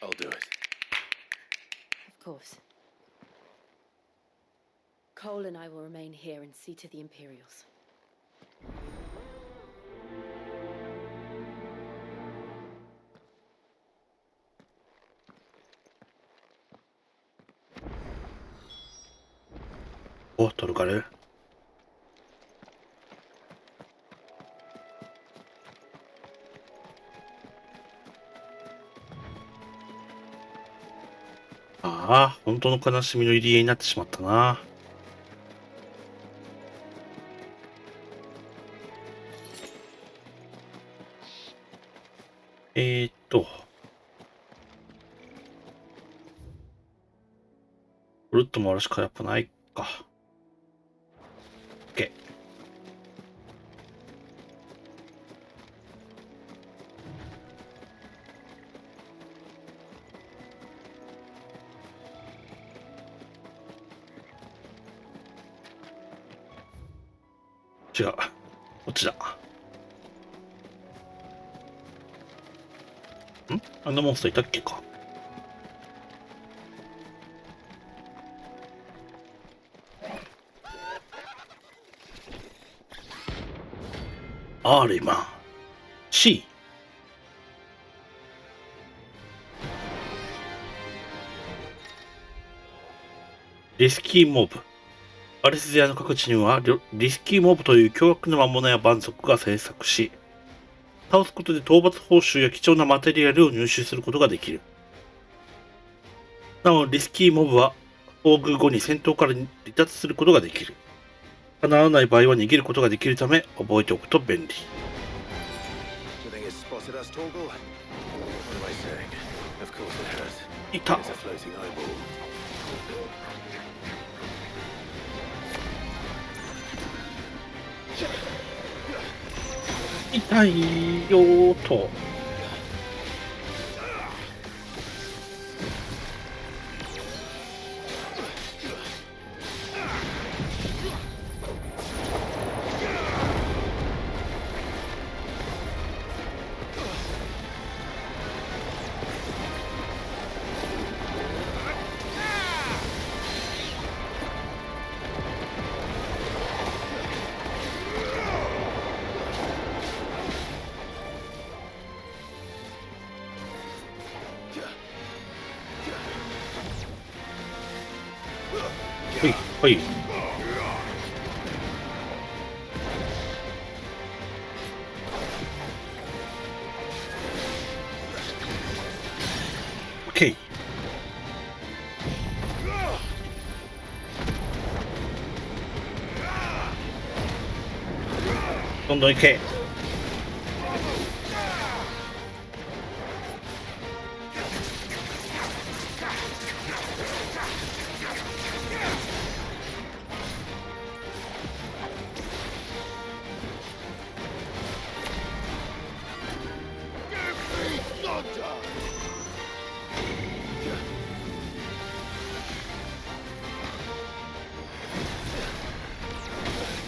I'll do it. Of course. Cole and I will remain here and see to the Imperials. Oh, 取るかね。ああ、本当の悲しみの入り江になってしまったな。ぐるっと回るしかやっぱないか。OK。違う。こっちだ。あんなモンスターいたっけか。アーレマン C。 リスキーモブ。バリスゼアの各地にはリスキーモブという凶悪な魔物や蛮族が生息し、倒すことで討伐報酬や貴重なマテリアルを入手することができる。なおリスキーモブは遭遇後に戦闘から離脱することができる。叶わない場合は逃げることができるため覚えておくと便利。いた。痛いよーと。はい。OK。どんどん行け。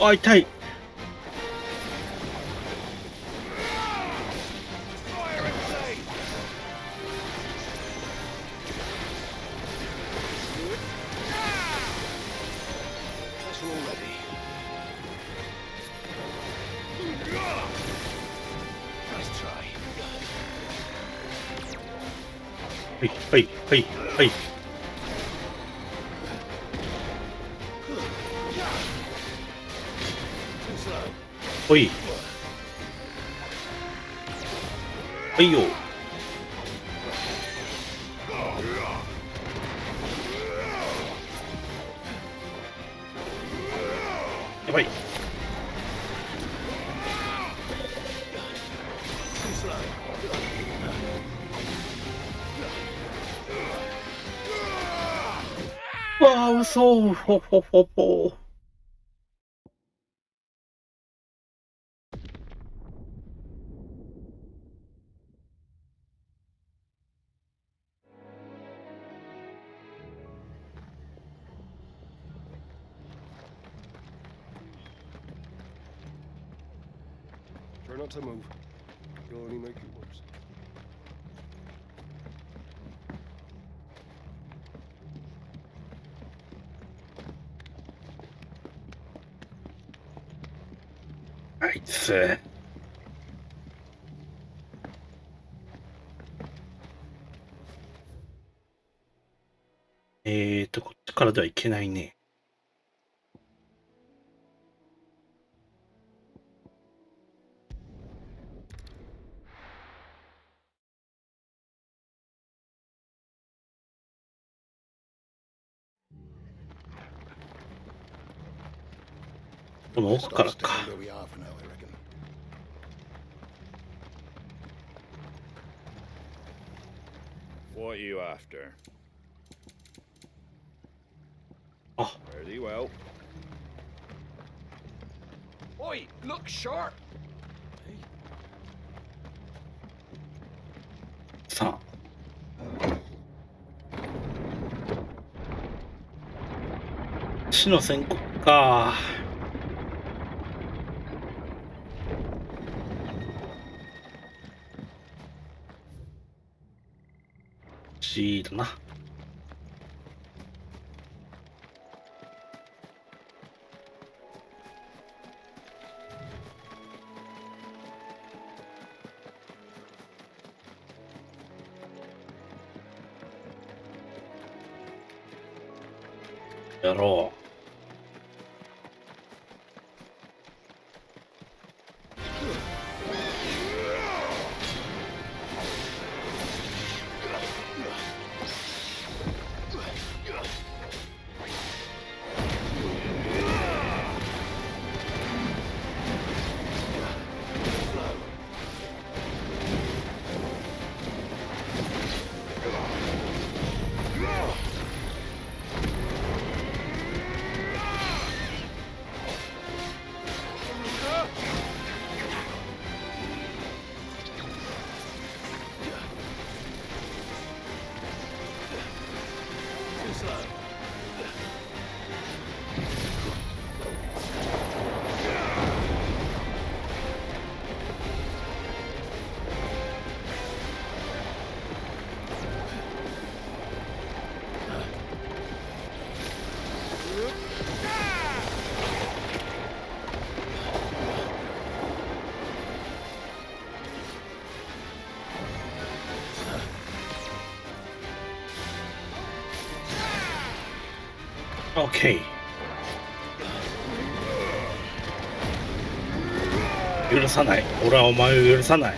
あ、痛い。はいはいはいはい。ほい。はいよ。やばい。わあ、嘘。ほほほほ。Try not to move. You'll only make it worse. つ。こっちからではいけないね。この奥からか。What are you after? あ、 Very well. Oi, look sharp! さあ。死の宣告か。G だな。やろう。OK。許さない。俺はお前を許さない。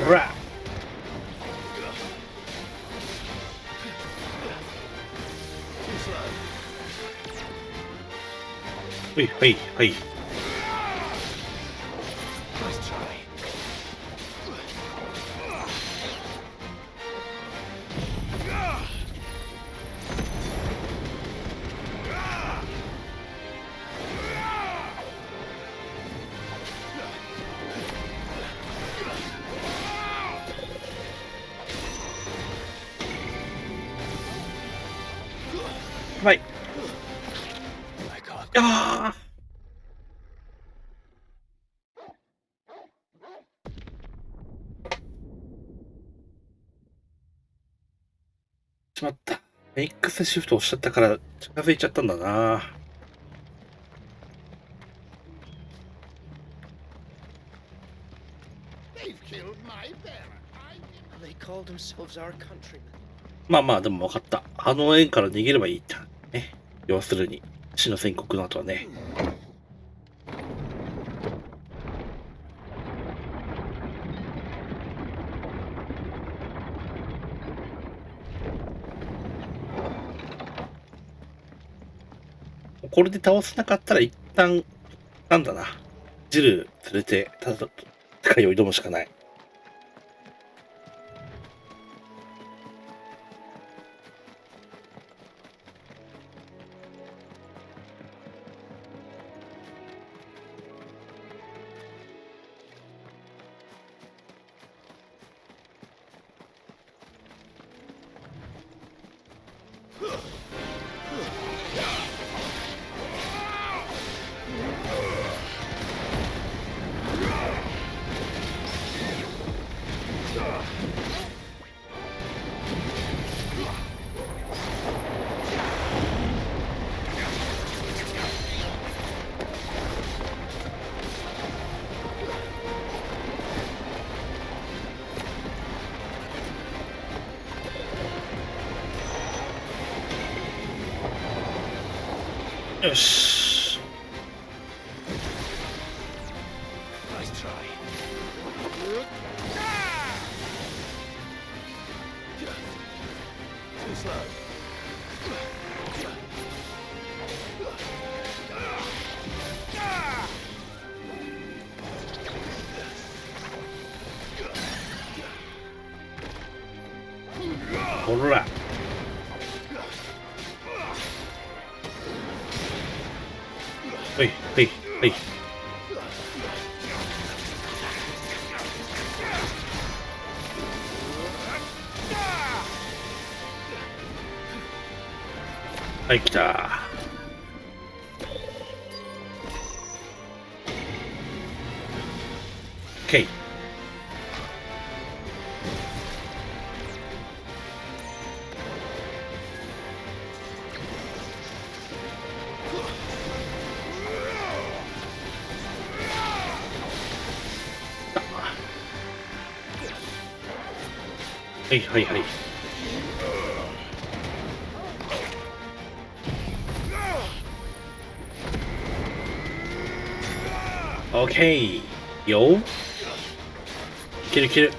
ほら。はいはいはい。はい。いやー。しまった。X シフト押しちゃったから近づいちゃったんだな。まあまあ、でも分かった。あの円から逃げればいいってね。要するに、死の宣告の後はね。これで倒せなかったら一旦、なんだな。ジル連れて、ただ、世界を挑むしかない。よし。Nice try. Too slow. ほら。はいはいはい。はい、来た。OK。はいはいはい。オッケーよ。いけるいける。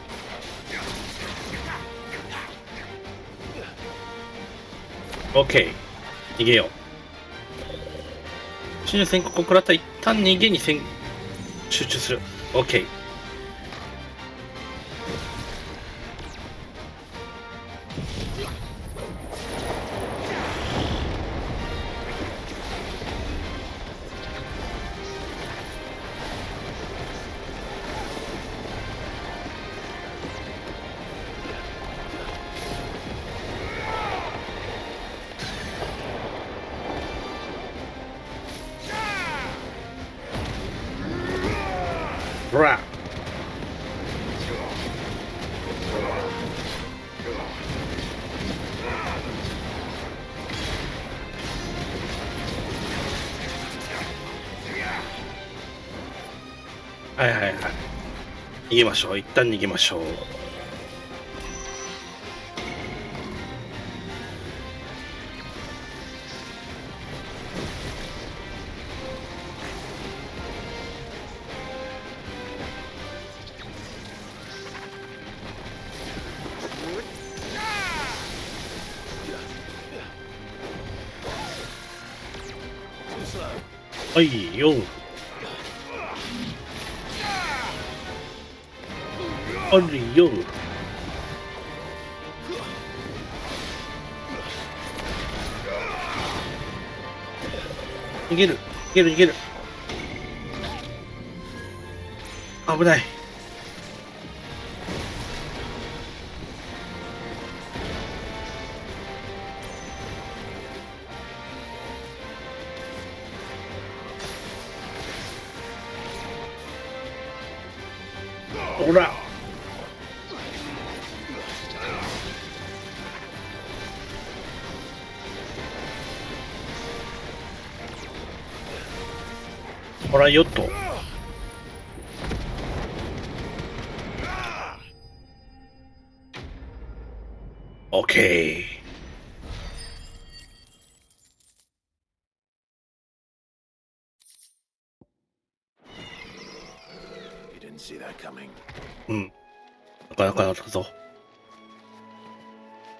オッケー逃げよう。新宣告を食らったら一旦逃げに集中する。オッケー。ほら。はいはいはい。逃げましょう。一旦逃げましょう。はいよ。あるよ。逃げる逃げる逃げる。危ない。ほら。ほらよっと。オッケー。うん。なかなかだったぞ。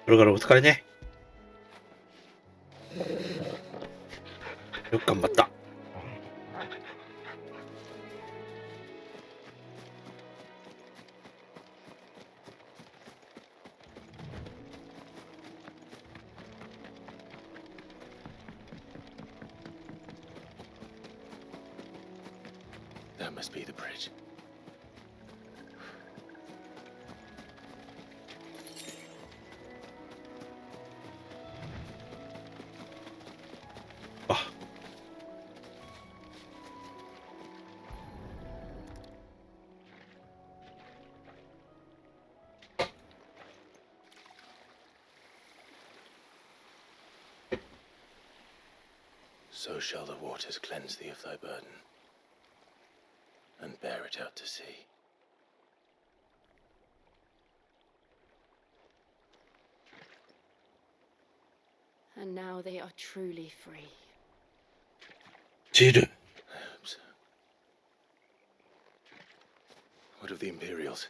それからお疲れね。よく頑張った。That must be the bridge. So shall the waters cleanse thee of thy burden, and bear it out to sea. And now they are truly free. ジル。 I hope so. What of the Imperials?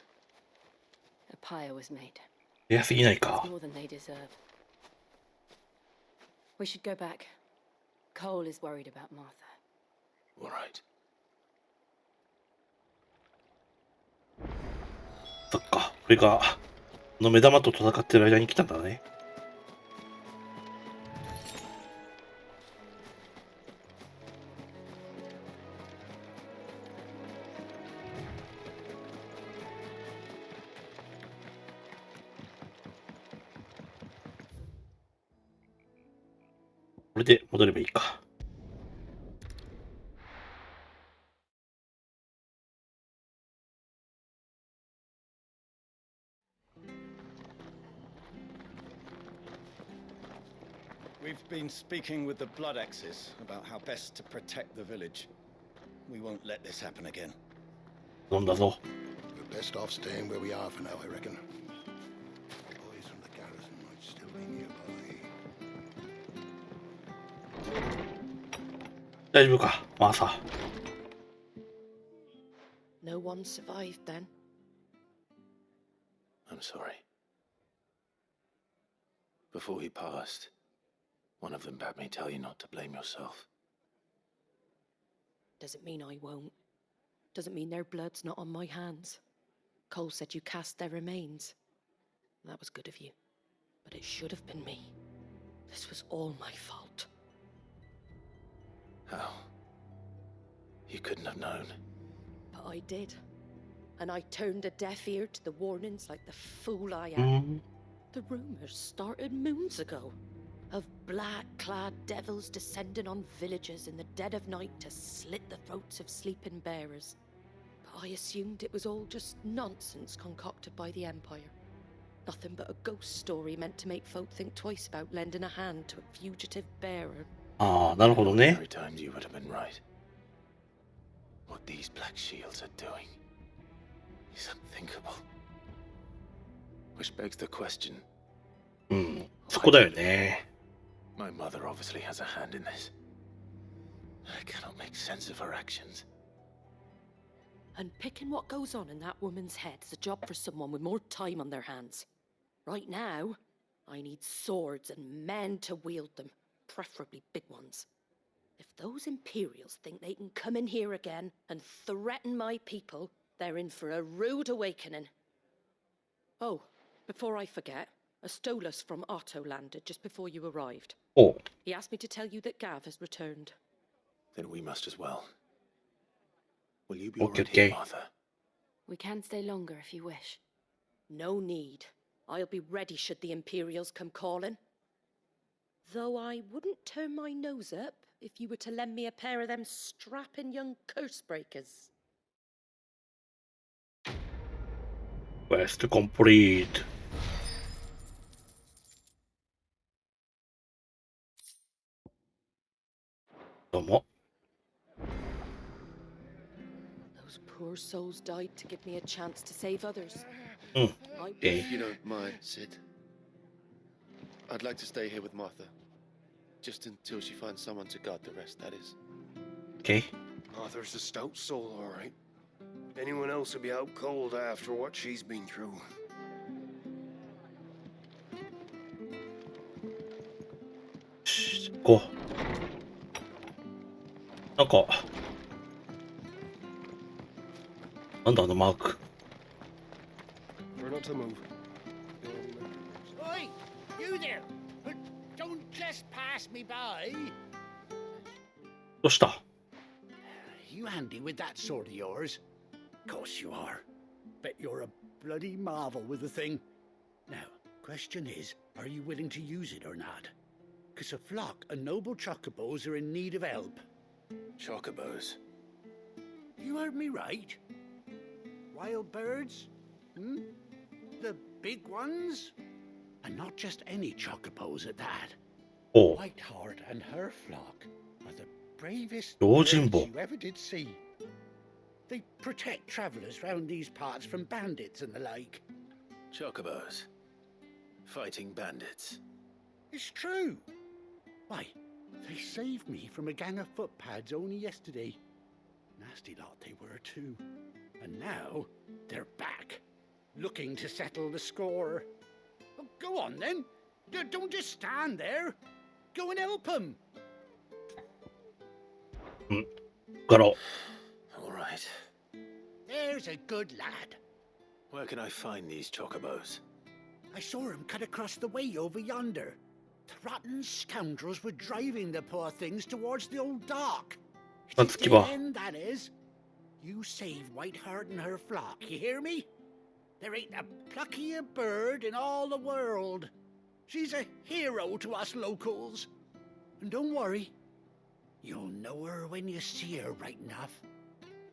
A pyre was made. 早すぎない It's か。 more than they deserve. We should go back. Cole is worried about Martha. All right. そっか。これが、この目玉と戦ってる間に来たんだね。これで戻ればいいか。We've been speaking with the Blood Axes about how best to protect the village. We won't let this happen again. 飲んだぞ。 We're best off staying where we are for now, I reckon. The boys from the garrison might still be nearby. 大丈夫か、マーサ。 No one survived then. I'm sorry. Before he passed, one of them bade me tell you not to blame yourself. Doesn't mean I won't. Doesn't mean their blood's not on my hands. Cole said you cast their remains. That was good of you. But it should have been me. This was all my fault. How? You couldn't have known. But I did. And I turned a deaf ear to the warnings like the fool I う am. ん。 The rumors started moons ago. Of black-clad devils descending on villages in the dead of night to slit the throats of sleeping bearers. But I assumed it was all just nonsense concocted by the Empire. Nothing but a ghost story meant to make folk think twice about lending a hand to a fugitive bearer. ああ、なるほどね。 Every time you would have been right. What these black shields are doing is unthinkable. Which begs the question. うん。そこだよね。 My mother obviously has a hand in this. I cannot make sense of her actions. And picking what goes on in that woman's head is a job for someone with more time on their hands. Right now, I need swords and men to wield them, preferably big ones. If those Imperials think they can come in here again and threaten my people, they're in for a rude awakening. Oh, before I forget, a Stolas from Otto landed just before you arrived. おう。 He asked me to tell you that Gav has returned. Then we must as well. Will you be Okay, alright here, okay. Martha? We can stay longer if you wish. No need. I'll be ready should the Imperials come calling. Though I wouldn't turn my nose up if you were to lend me a pair of them strapping young curse breakers. Quest complete. どうも。 Those poor souls died to give me a chance to save others. うん。 I Okay. If you don't mind, Sid, I'd like to stay here with Martha. Just until she finds someone to guard the rest, that is. Okay. Arthur's a stout soul, all right. Anyone else would be out cold after what she's been through. 行こう。なんか、なんだあのマーク。 We're not to move. Oi! You there! Don't trespass me by! どうした？ You handy with that sword of yours? Course you are. Bet you're a bloody marvel with the thing. Now, question is, are you willing to use it or not? 'Cause a flock of noble chocobos are in need of help. Chocobos. You heard me right. Wild birds? Hmm? The big ones? And not just any chocobos at that. Oh. Whiteheart and her flock are are the bravest Yojimbo. birds you ever did see. They protect travellers round these parts from bandits and the like. Chocobos. Fighting bandits. It's true. Why, they saved me from a gang of footpads only yesterday. Nasty lot they were too. And now they're back, looking to settle the score. Oh, go on then. Don't just stand there. Go and help them. ガロ。 All right. There's a good lad. Where can I find these chocobos? I saw him cut across the way over yonder. The rotten scoundrels were driving the poor things towards the old dock. Let's The keep on. end, that is. You save Whiteheart and her flock, you hear me? There ain't a pluckier bird in all the world. She's a hero to us locals. And don't worry, you'll know her when you see her right enough.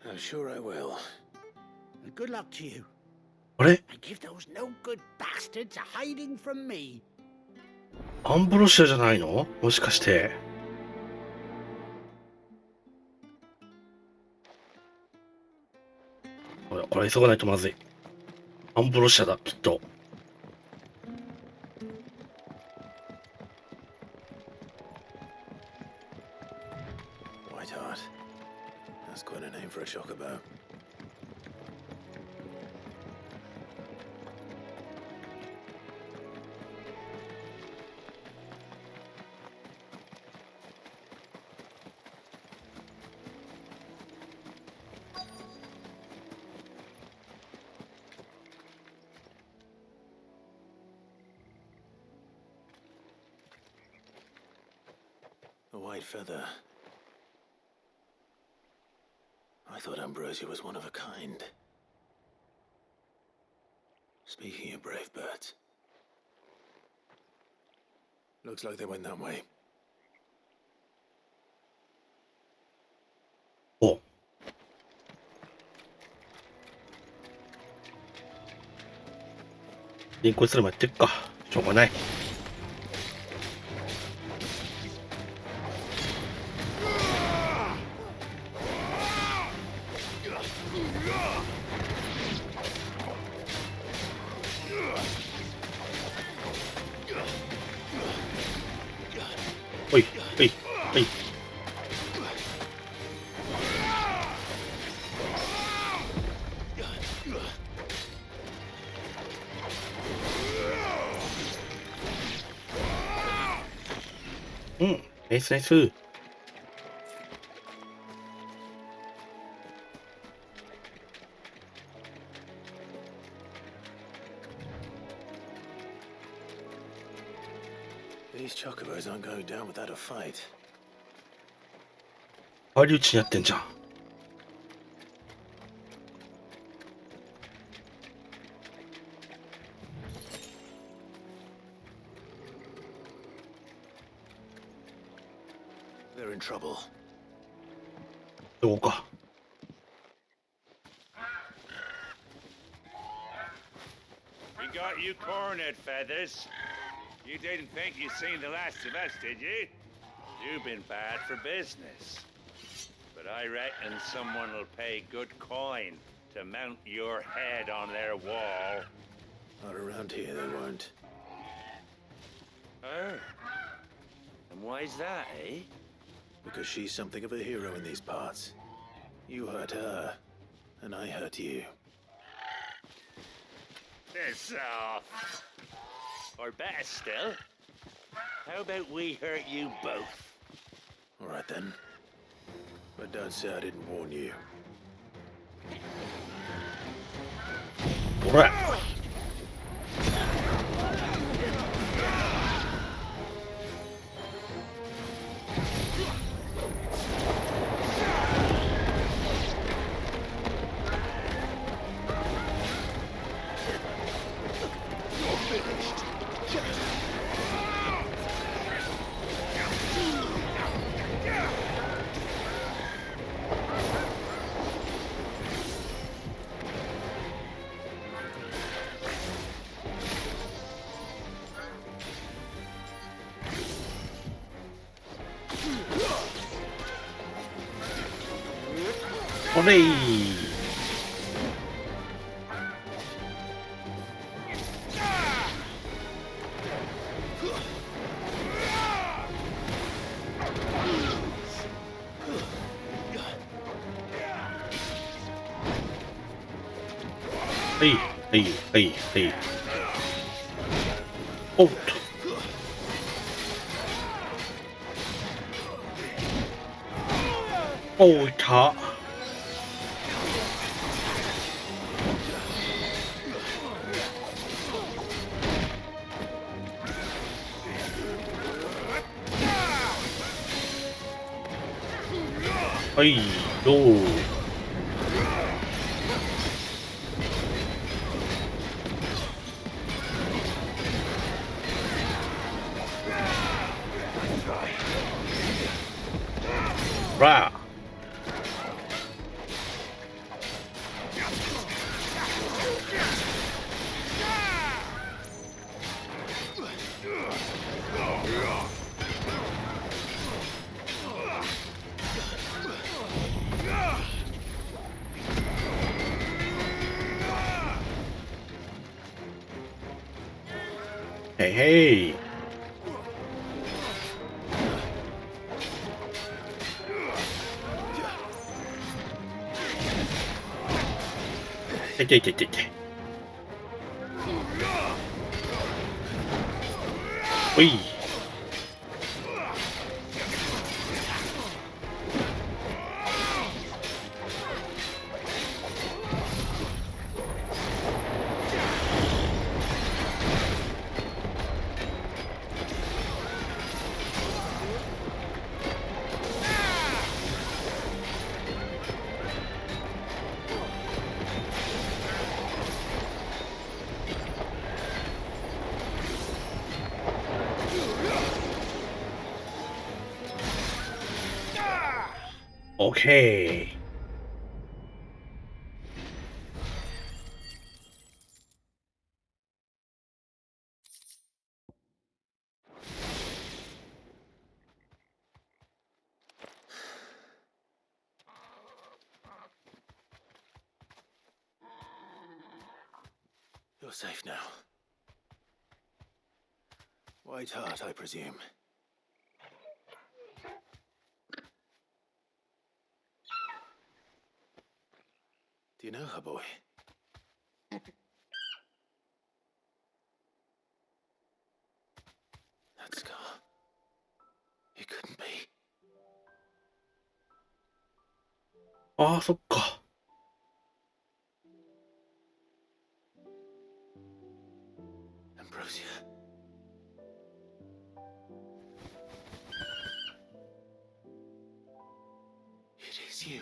I'm sure I will. And good luck to you. あれ And give those no good bastards a hiding from me. アンブロシアじゃないのもしかして。ほら、これ急がないとまずい。アンブロシアだ、きっと。Whiteheart. That's quite a name for a chocobo. A white feather. I thought Ambrosia was one of a kind. Speaking of brave birds. Looks like they went that way. お。リンクするまでやってっか。しょうがない。おい、おい、おい。うん、ナイスナイス。These chocobos aren't going down without a fight. あり打ちにやってんじゃん。They're in trouble. どうか。We got you cornered, Feathers. You didn't think you'd seen the last of us, did you? You've been bad for business. But I reckon someone will pay good coin to mount your head on their wall. Not around here, they won't. Oh. And why's that, eh? Because she's something of a hero in these parts. You hurt her, and I hurt you. Piss off. Or better still, how about we hurt you both? All right then. But don't say I didn't warn you. ほら。これいい。はいはいはいはい。おっと。おー、いた。はい、どう。ら。へいへい。いていていていて。おい。オッケー。You're safe now. White Heart, I presume. Do you know her, boy? That scar. It couldn't be. ああ、そっか。Ambrosia. It is you.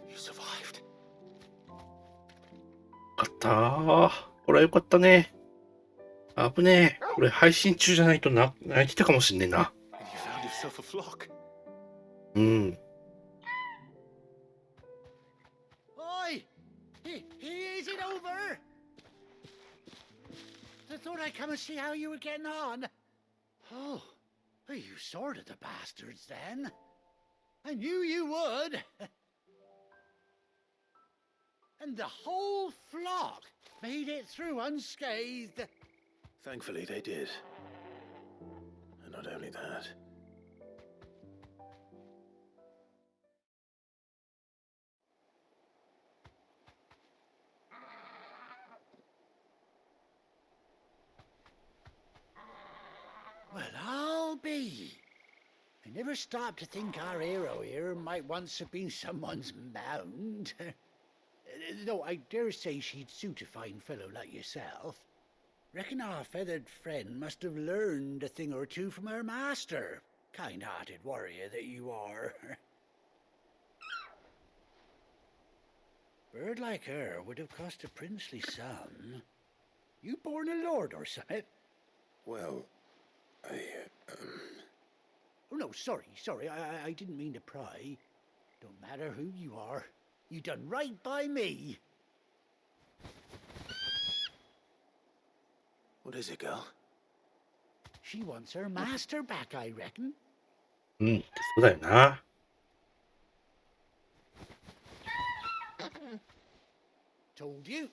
You survived. よかったー。これはよかったね。危ねえ。これ配信中じゃないと泣いてたかもしんねえな。And you found yourself a flock. うん。Oi! Is it over? I thought I'd come and see how you were getting on. Oh, you sorted the bastards then. I knew you would. And the whole flock made it through unscathed. Thankfully, they did. And not only that. Well, I'll be. I never stopped to think our hero here might once have been someone's mount. Though I dare say she'd suit a fine fellow like yourself. Reckon our feathered friend must have learned a thing or two from her master. Kind-hearted warrior that you are. Bird like her would have cost a princely sum. You born a lord or something? Well, Oh, no, sorry. I didn't mean to pry. Don't matter who you are. You done right by me. what is it, girl? She wants her master back, I reckon. うん、そうだよな。Told you.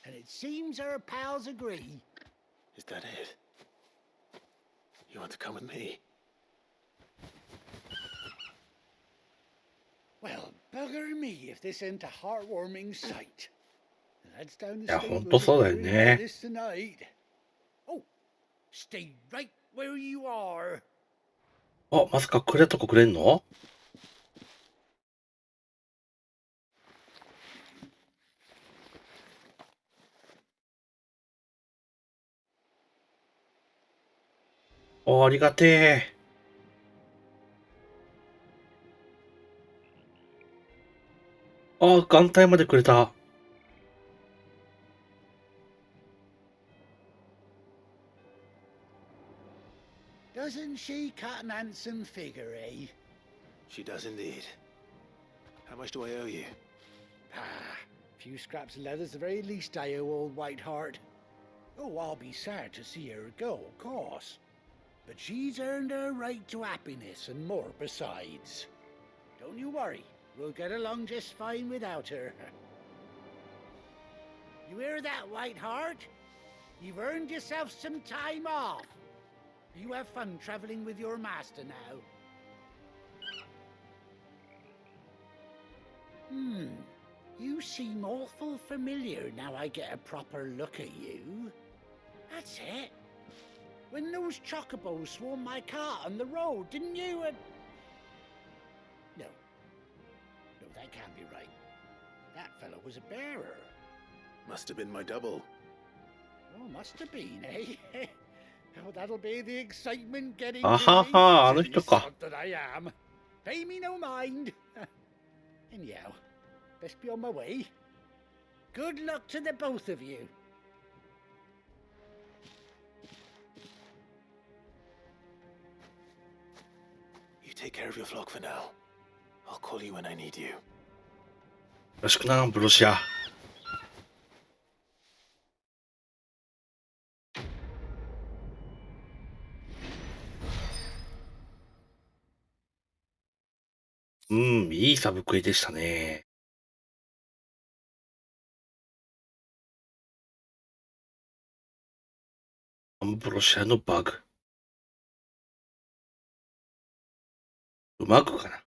And it seems our pals agree. Is that it? You want to come with me? Well, bugger me if this ain't a heartwarming sight. The lads down the いや、street ほんとそうだよ will be ね。 this tonight. Oh, stay right where you are. あ、まさかくれとこくれんの？ありがてえ。眼帯までくれた。Doesn't she cut an handsome figure, eh? She does indeed. How much do I owe you? Ah, few scraps of leather's the very least I owe old Whiteheart. Oh, I'll be sad to see her go, of course. But she's earned her right to happiness and more besides. Don't you worry, we'll get along just fine without her. You hear that, Whiteheart? You've earned yourself some time off. You have fun traveling with your master now. You seem awful familiar now I get a proper look at you. That's it. When those chocobos swarmed my cart on the road, didn't you? No. No, that can't be right. That fellow was a bearer. Must have been my double. Oh, must have been, eh? Oh, that'll be the excitement getting あはは、あの人か。 sod that I am. Pay me no mind. Anyhow, best be on my way. Good luck to the both of you. You take care of your flock for now. I'll call you when I need you. よろしくな、ブロシア。いいサブクエでしたね。アンブロシアのバグ。マグかな。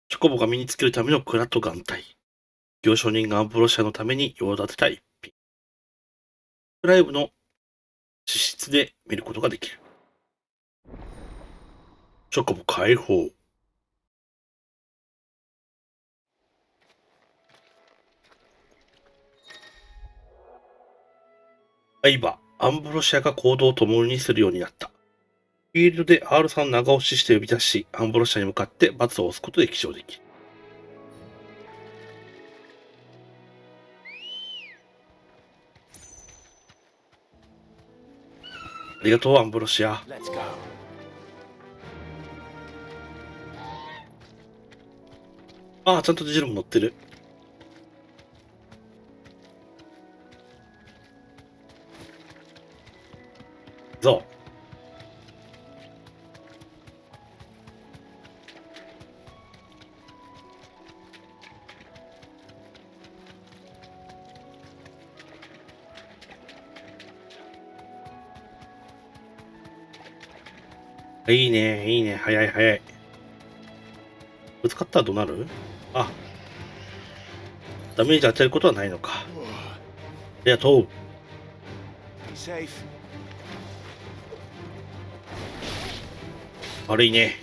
チョコボが身につけるための蔵と眼帯。行商人がアンブロシアのために用立てた一品。クライブの資質で見ることができる。チョコボ解放。今、アンブロシアが行動を共にするようになった。フィールドで R さんを長押しして呼び出し、アンブロシアに向かって罰を押すことで起床できる。ありがとう、アンブロシア。Let's go. ちゃんとジルも乗ってる。そう。いいね、いいね、早い早い。ぶつかったらどうなる？ダメージ与えることはないのか。ありがとう。Be safe. 悪いね。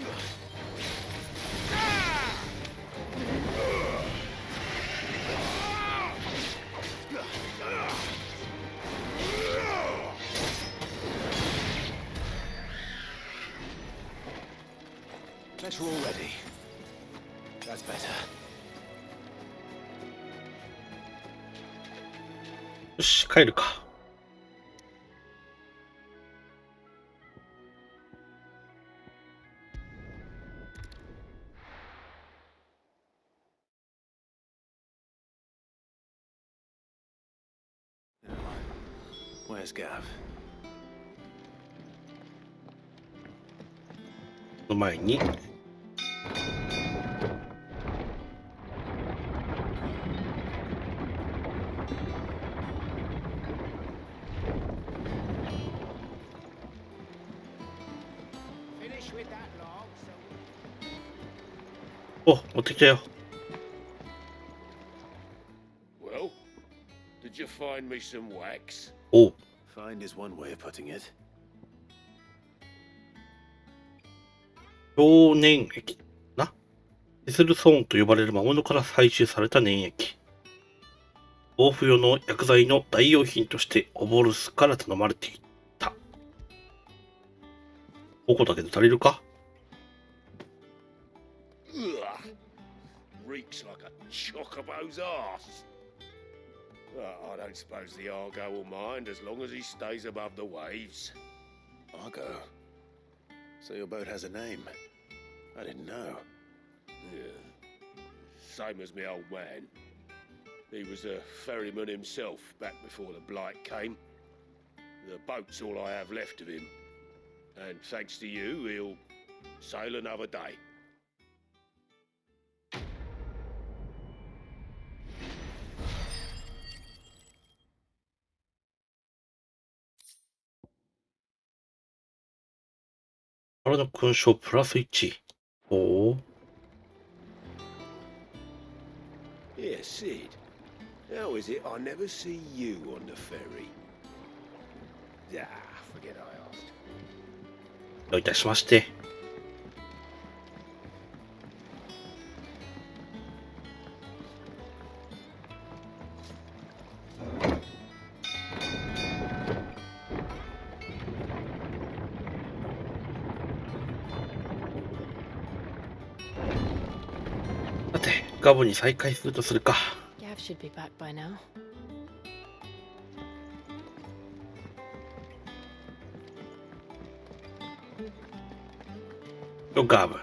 Let's roll ready. That's better. よし、帰るか。Where's Gav? の前に。お、持ってきたよ。Well, did you find me some wax? おう。 Find is one way of putting it. 少年液な。セスルソーンと呼ばれる魔物から採集された粘液。防腐用の薬剤の代用品としてオボルスから頼まれていた。5個だけで足りるか？ Ugh. Reeks like a chocobo's arse. I don't suppose the Argo will mind as long as he stays above the waves. Argo. So your boat has a name. I didn't know. Yeah. Same as my old man. He was a ferryman himself back before the blight came. The boat's all I have left of him. And thanks to you, he'll sail another day. あれの勲章プラス1。おお。 Yeah, Sid. How is it I never see you on the ferry? Ah, forget I asked. どういたしまして。さて、ガボに再開するとするか。Gav should be back by now. Yo, Gav.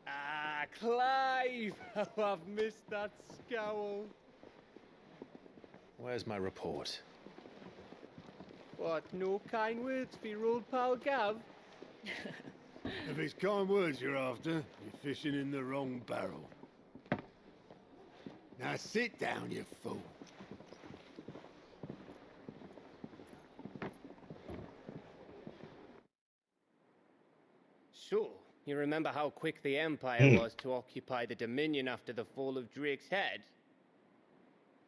Ah, Clive! Oh, I've missed that scowl. Where's my report? What, no kind words for your old pal Gav? If it's kind words you're after, you're fishing in the wrong barrel. Now sit down, you fool. So, you remember how quick the Empire was to occupy the Dominion after the fall of Drake's head?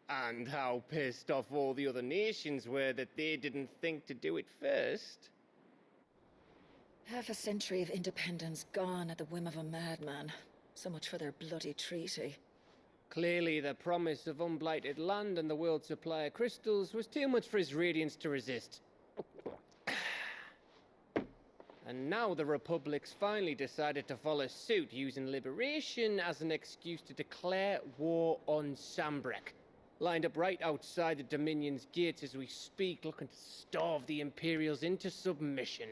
And how pissed off all the other nations were that they didn't think to do it first? Half a century of independence gone at the whim of a madman. So much for their bloody treaty. Clearly, the promise of unblighted land and the world's supply of crystals was too much for his radiance to resist. And now the Republic's finally decided to follow suit, using liberation as an excuse to declare war on Sambrek. Lined up right outside the Dominion's gates as we speak, looking to starve the Imperials into submission.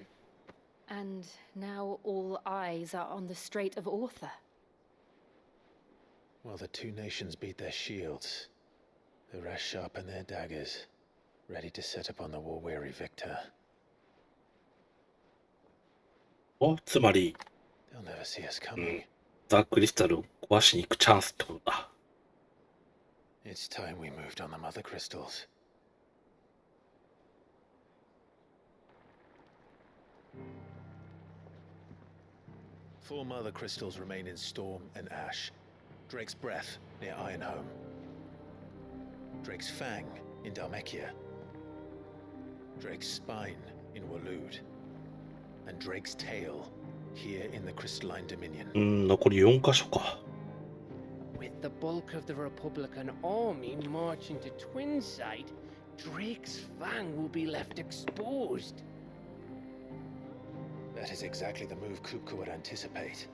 And now all eyes are on the Strait of Author. Well, the two nations beat their shields. The rest sharpen their daggers, ready to set upon the war-weary victor. お、つまり、 They'll never see us coming. ザ・クリスタルを壊しに行くチャンスってことだ。It's time we moved on the mother crystals. Four mother crystals remain in Storm and Ash. Drake's Breath near Ironhome. Drake's Fang in Dhalmekia. Drake's Spine in Waloed. And Drake's Tail here in the Crystalline Dominion. 残り4箇所か。With the bulk of the Republican army marching to Twinside, Drake's Fang will be left exposed. That is exactly the move Kupka would anticipate.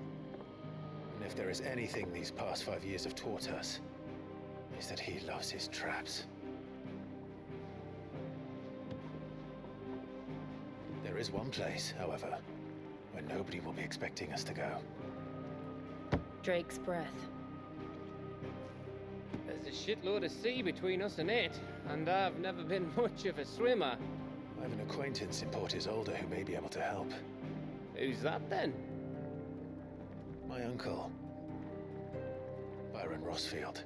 And if there is anything these past 5 years have taught us, is that he loves his traps. There is one place, however, where nobody will be expecting us to go. Drake's Breath. There's a shitload of sea between us and it, and I've never been much of a swimmer. I have an acquaintance in Port Isolde who may be able to help. Who's that then? My uncle, Byron Rossfield.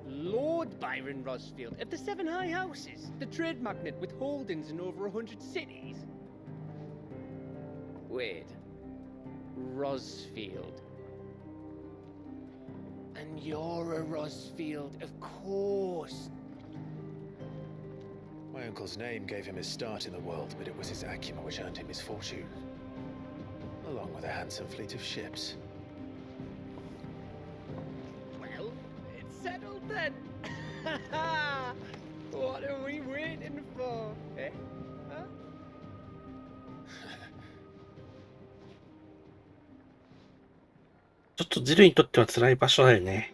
Lord Byron Rossfield of the Seven High Houses, the trade magnate with holdings in over 100 cities. Wait, Rosfield. And you're a Rosfield, of course. My uncle's name gave him his start in the world, but it was his acumen which earned him his fortune, along with a handsome fleet of ships. Well, it's settled then. What are we waiting for, eh? Huh? ちょっとジルにとっては辛い場所だよね。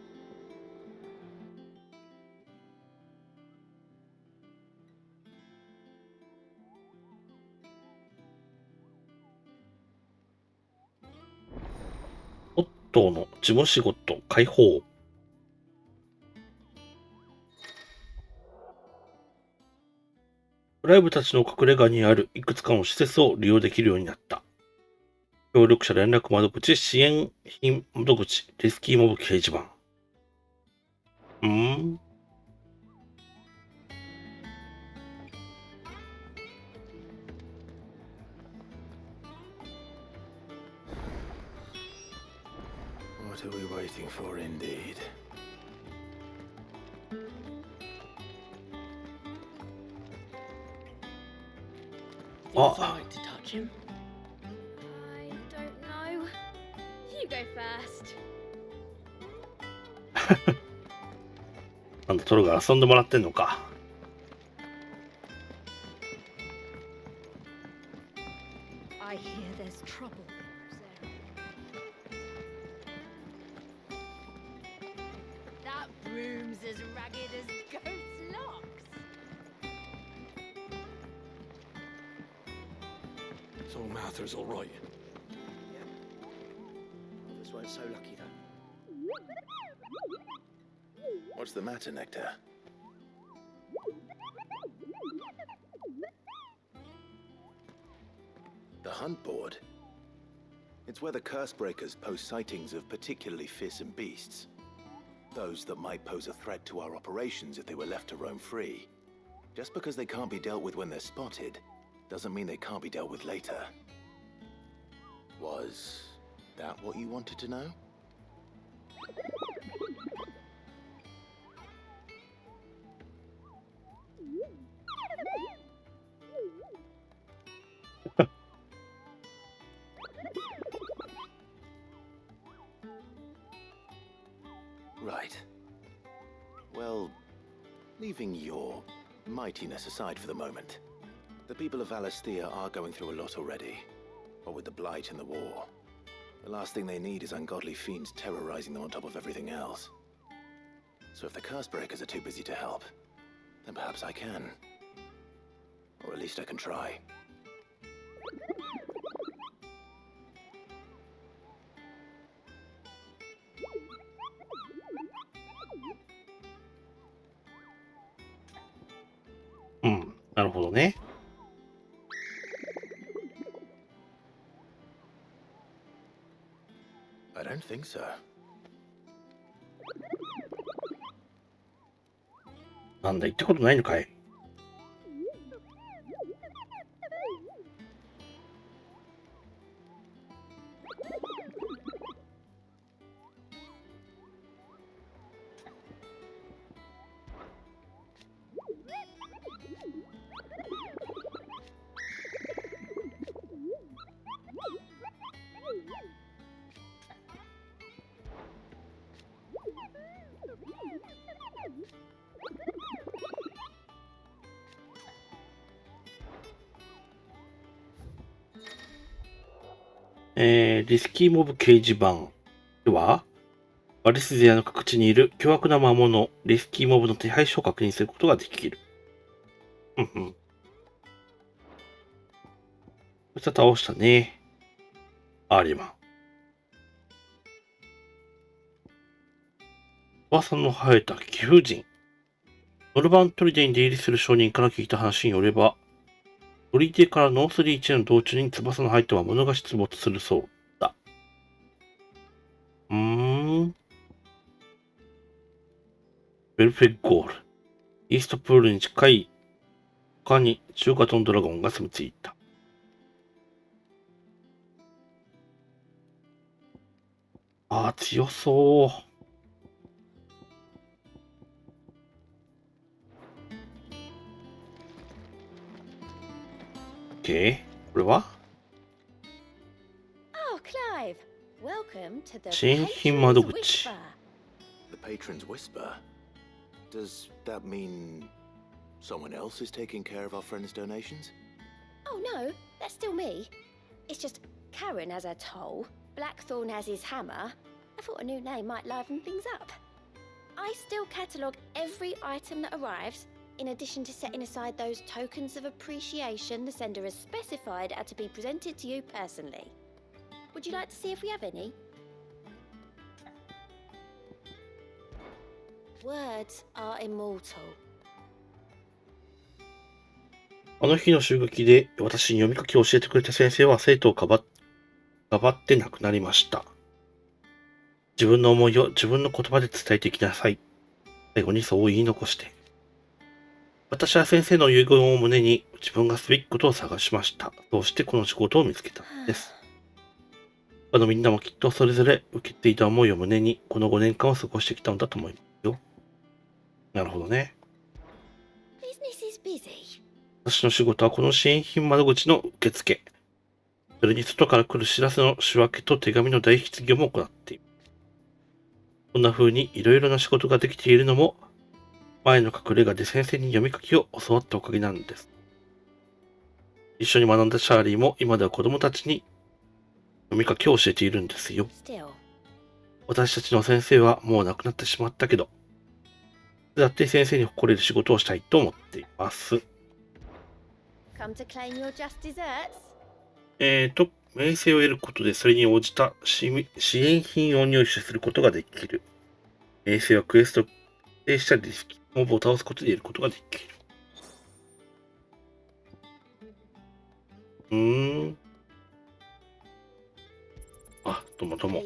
オットーの事務仕事解放。クライブたちの隠れ家にあるいくつかの施設を利用できるようになった。協力者連絡窓口、支援品窓口、レスキーモブ掲示板。What are we waiting for, indeed? Would you like to touch him? I don't know. You go first. なんだ、トロが遊んでもらってんのか。I hear there's trouble in Rosaria. That broom's as ragged as goat's locks. So Mather's all right. Others weren't so lucky, though. What's the matter, Nectar? The hunt board? It's where the curse breakers post sightings of particularly fearsome beasts. Those that might pose a threat to our operations if they were left to roam free. Just because they can't be dealt with when they're spotted, doesn't mean they can't be dealt with later. Was that what you wanted to know? Right. Well, leaving your mightiness aside for the moment, the people of Valisthea are going through a lot already. What with the Blight and the war, the last thing they need is ungodly fiends terrorizing them on top of everything else. So if the curse breakers are too busy to help, then perhaps I can. Or at least I can try. Hmm, なるほどね。I don't think so. なんだ、言ったことないのかい。リスキーモブ掲示板では、バリスゼアの各地にいる凶悪な魔物、リスキーモブの手配書を確認することができる。こいつは倒したね。アーリマン。噂の生えた貴婦人。ノルバン砦に出入りする商人から聞いた話によれば、砦からノースリーチへの道中に翼の生えた魔物が出没するそうだ。ベルフェゴール。イーストプールに近い他に中華トンドラゴンが住み着いた。ああ、強そう。OK。これはOh, Clive. Welcome to the 新品窓 Patron's 口。 Whisper. The Patron's Whisper? Does that mean someone else is taking care of our friend's donations? Oh no, that's still me. It's just Karen has her toll, Blackthorn has his hammer. I thought a new name might liven things up. I still catalogue every item that arrives, in addition to setting aside those tokens of appreciation the sender has specified are to be presented to you personally. Would you like to see if we have any? Words are immortal. あの日の襲撃で私に読み書きを教えてくれた先生は生徒をかばって亡くなりました。自分の思いを自分の言葉で伝えていきなさい。最後にそう言い残して。私は先生の遺言を胸に自分がすべきことを探しました。そうしてこの仕事を見つけたのです。他のみんなもきっとそれぞれ受けていた思いを胸にこの5年間を過ごしてきたのだと思いますよ。なるほどね。Business is busy. 私の仕事はこの支援品窓口の受付。それに外から来る知らせの仕分けと手紙の代筆業も行っている。こんな風にいろいろな仕事ができているのも、前の隠れ家で先生に読み書きを教わったおかげなんです。一緒に学んだシャーリーも今では子供たちに読み書きを教えているんですよ。私たちの先生はもう亡くなってしまったけど、だって先生に誇れる仕事をしたいと思っています。Come to claim your just desserts? 名声を得ることでそれに応じた支援品を入手することができる。名声はクエストを達成したり、モブを倒すことで得ることができる。あ、どうもどうも。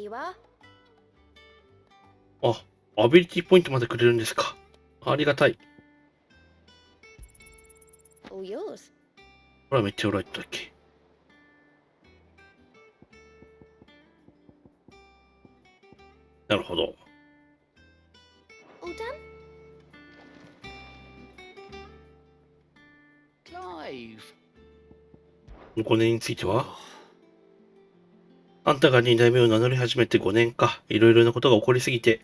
あ、アビリティポイントまでくれるんですか。ありがたい。All yours. これはめっちゃオーライトだっけ。なるほど。All done? Clive. 5年についてはあんたが2代目を名乗り始めて5年か。いろいろなことが起こりすぎて、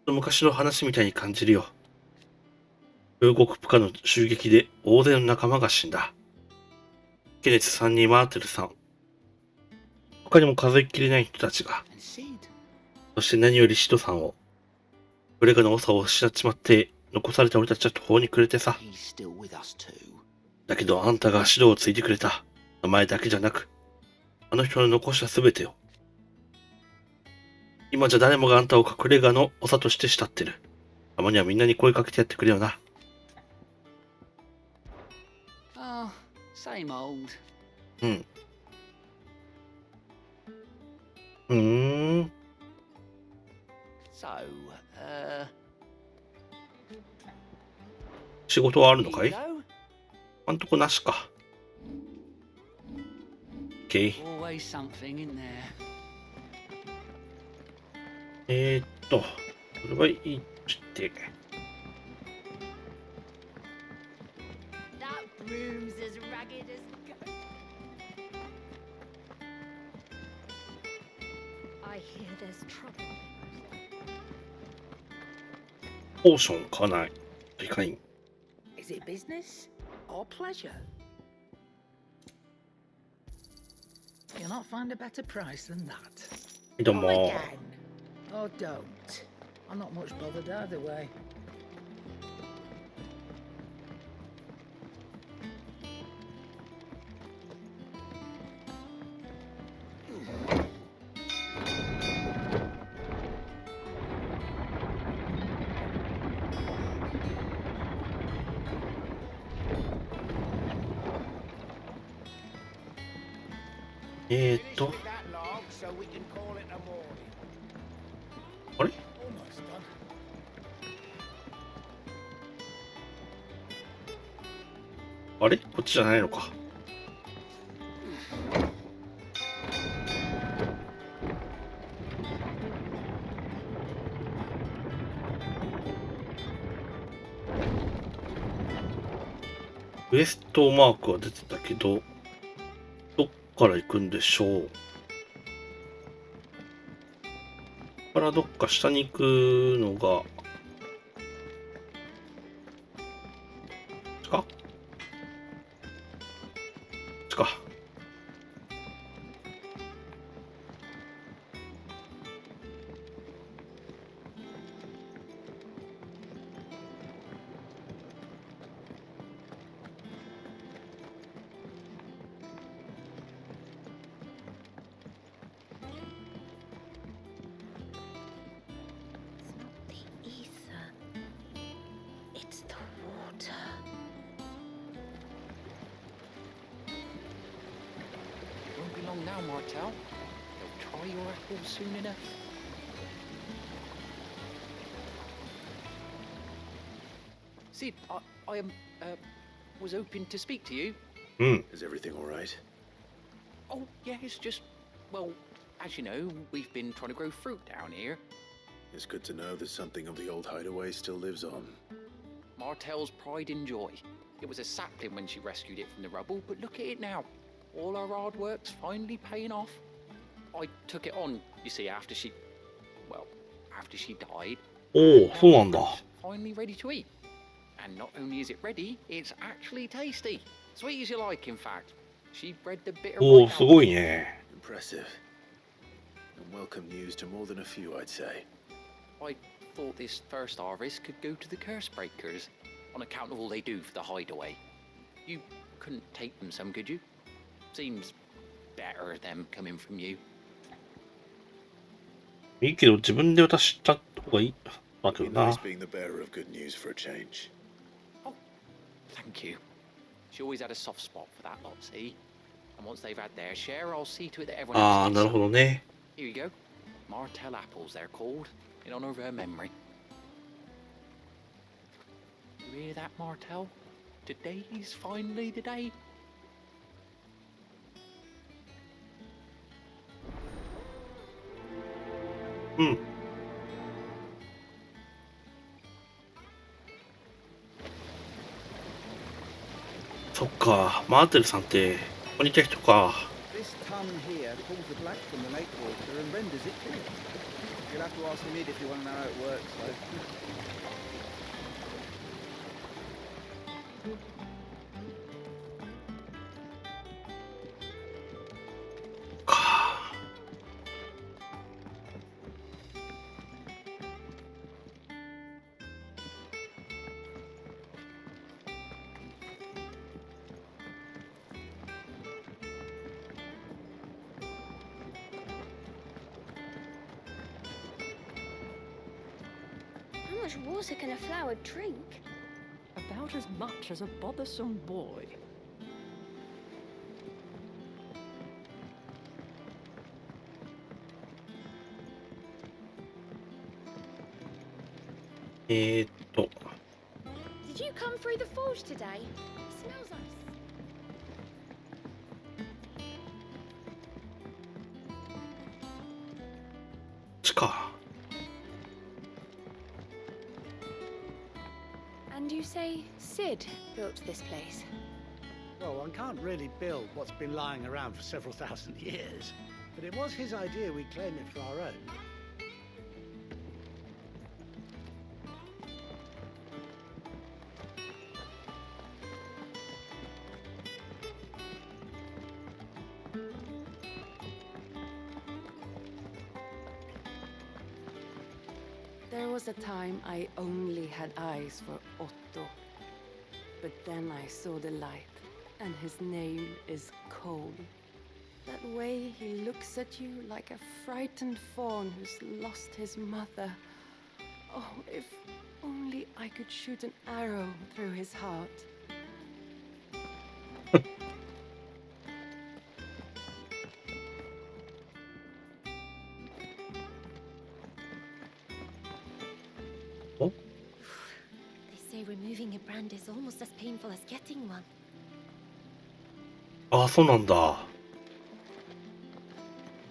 昔の話みたいに感じるよ。両国部下の襲撃で大勢の仲間が死んだ。ケネツさんにマーテルさん。他にも数えきれない人たちが。そして何よりシドさんを。ブレガの長を失っちまって、残された俺たちは途方に暮れてさ。だけどあんたがシドを継いでくれた。名前だけじゃなく、あの人の残したすべてを。今じゃ誰もがあんたを隠れ家の長として慕ってる。たまにはみんなに声かけてやってくれよな。Oh, same old. So, 仕事はあるのかい？あんとこなしか。OK。always something in there. これはいいとして。That broom's as ragged as goat. I hear there's trouble. ポーション買わない。いかに。Is it business or pleasure? You'll not find a better price than that. どうも。 Oh, don't. I'm not much bothered either way.あれ？あれ？こっちじゃないのか。ウエストマークは出てたけど、どっから行くんでしょう。ここからどっか下に行くのが、こっちか？こっちか。Now, Martel. They'll try your apples soon enough. Sid, I was hoping to speak to you. Is everything all right? Oh, yeah, it's just, well, as you know, we've been trying to grow fruit down here. It's good to know that something of the old hideaway still lives on. Martel's pride and joy. It was a sapling when she rescued it from the rubble, but look at it now. All our hard work's finally paying off. I took it on, you see, after she died. Oh, そうなんだ。 Finally ready to eat. And not only is it ready, it's actually tasty. Sweet as you like, in fact. She bred the bitter. おお、すごいね。 Impressive. And welcome news to more than a few, I'd say. I thought this first harvest could go to the curse breakers, on account of all they do for the hideaway. You couldn't take them some, could you? Seems better them coming from you. いいけど自分で渡した方がいいだけどな。 Nice being the bearer of good news for a change. Oh, thank you. She always had a soft spot for that lot, see? And once they've had their share, I'll see to it that everyone else ああ、 gets なる some. ほどね。 Here you go. Martel apples, they're called, in honor of her memory. You hear that, Martel? Today's finally the day. うん。そっか、マーテルさんってここにいた人か。 This tongue here pulls the black from the lake water and renders it pure. You'll have to ask him if you want to know how it works, though. How much water can a flower drink? About as much as a bothersome boy. Did you come through the forge today? It smells nice. And you say Sid built this place? Well, one can't really build what's been lying around for several thousand years, but it was his idea we claim it for our own. There was a time I only had eyes for Otto. But then I saw the light, and his name is Cole. That way he looks at you like a frightened fawn who's lost his mother. Oh, if only I could shoot an arrow through his heart. They say removing a brand is almost as painful as getting one. ああ、そうなんだ。こ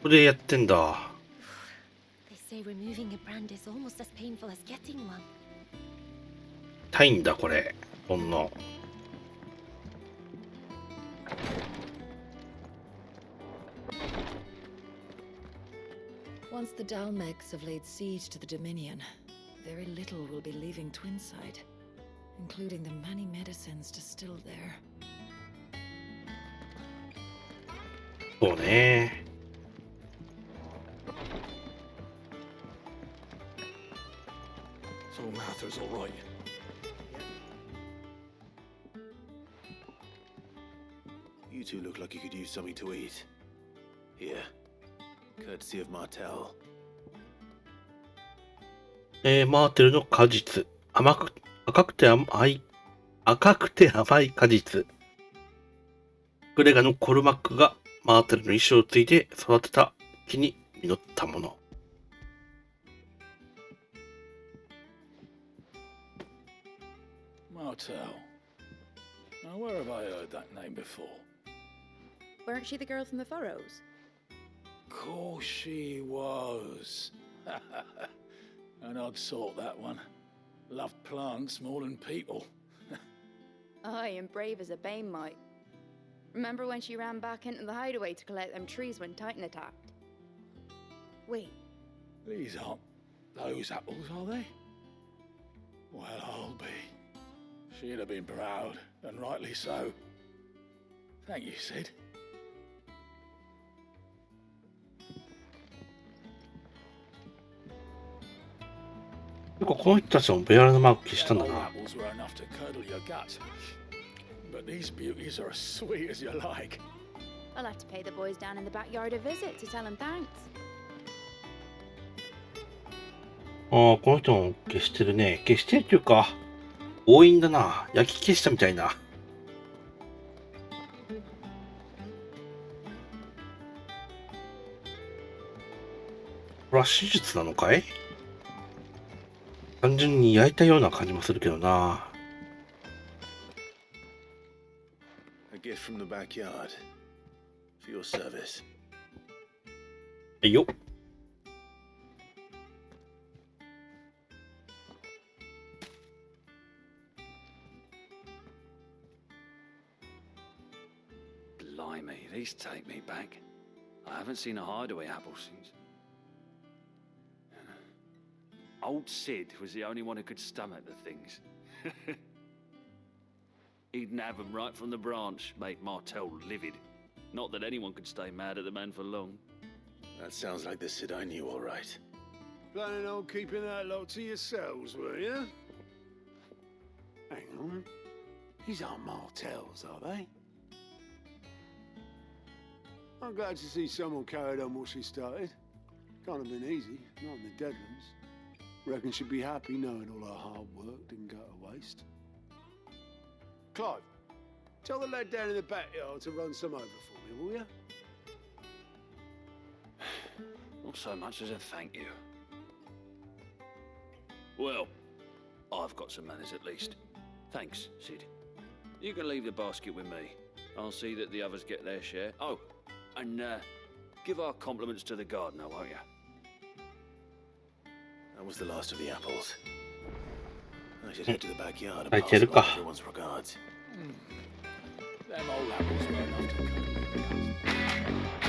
こでやってんだ。 They say removing a brand is almost as painful as getting one. 痛いんだ、これ。こんな。Once the Dalmegs have laid siege to the Dominion, very little will be leaving Twinside, including the many medicines distilled there. そうね。So Martha's all right. You two look like you could use something to eat. Here, courtesy of Martel. マーテルの果実。赤くて甘い果実。グレガのコルマックがマーテルの意志を継いで育てた木に実ったもの。Martel. Now, where have I heard that name before? Weren't she the girl from the Furrows? Course she was. An odd sort, that one. Loved plants more than people. Aye, and brave as a bane might. Remember when she ran back into the hideaway to collect them trees when Titan attacked? Wait. These aren't those apples, are they? Well, I'll be. She'd have been proud, and rightly so. Thank you, Sid. 結構この人たちもベアラのマーク消したんだな。Apples were enough to curdle your gut. But these beauties are as sweet as you like. I'll have to pay the boys down in the backyard a visit to tell them thanks. ああ、この人も消してるね。消してるっていうか、強引だな。焼き消したみたいな。これは手術なのかい？単純に焼いたような感じもするけどな。A gift from the backyard. For your service. はいよ。Blimey, these take me back. I haven't seen a hideaway apple since. Old Sid was the only one who could stomach the things. He'd nab them right from the branch, make Martel livid. Not that anyone could stay mad at the man for long. That sounds like the Sid I knew, all right. Planning on keeping that lot to yourselves, were you? Hang on. These aren't Martels, are they? I'm glad to see someone carried on what she started. Can't have been easy, not in the Deadlands. Reckon she'd be happy knowing all her hard work didn't go to waste. Clive, tell the lad down in the backyard to run some over for me, will you? Not so much as a thank you. Well, I've got some manners at least. Thanks, Sid. You can leave the basket with me. I'll see that the others get their share. Oh, and give our compliments to the gardener, won't you? That was the last of the apples. I should head to the backyard and Right, pass Luca. on everyone's regards. Them old apples were enough to curdle your gut.